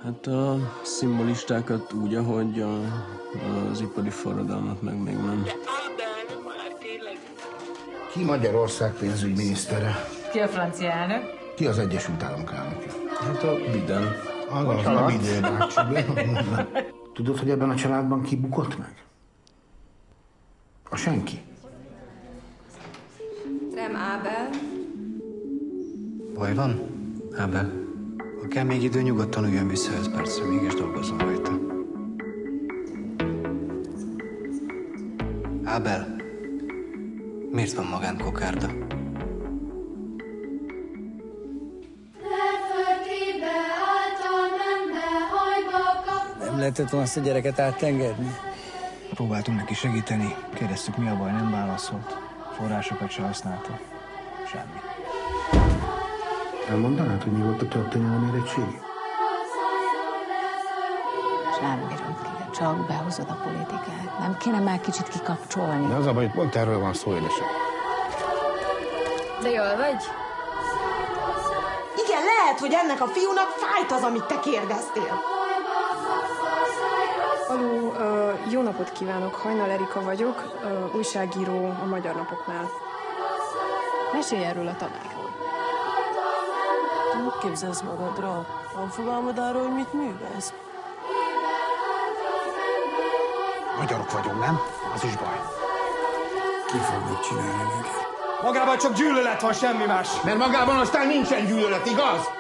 Hát a szimbolistákat úgy, ahogy az ipari forradalmat meg még nem. Ki Magyarország pénzügyminisztere? Ki a francia elnök? Ki az Egyesült Államok elnöke? Hát a Biden. Az a Biden bácsi. Tudod, hogy ebben a családban ki bukott meg? A senki. Rem Ábel. Baj van? Ábel? Ha kell még idő, nyugodtan üljön vissza 5 percre, mégis dolgozom rajta. Ábel, miért van magánkokárda? Nem lehetett volna azt a gyereket átengedni? Próbáltunk neki segíteni, kérdeztük, mi a baj, nem válaszolt. Forrásokat se használta. Semmi. Elmondanád, hogy mi volt a történelmi érettségi? És nem bírom ki, csak behozod a politikát. Nem kéne már kicsit kikapcsolni? De az a baj, hogy pont erről van szó, édesem. De jól vagy? Igen, lehet, hogy ennek a fiúnak fájt az, amit te kérdeztél. Aló, jó napot kívánok, Hajnal Erika vagyok, újságíró a Magyar Napoknál. Mesélj erről a tanárról. Mit képzelsz magadra? Van fogalmad arról, hogy mit művelsz? Magyarok vagyunk, nem? Az is baj. Ki fog mit csinálni neki? Magában csak gyűlölet van, semmi más. Mert magában aztán nincsen gyűlölet, igaz?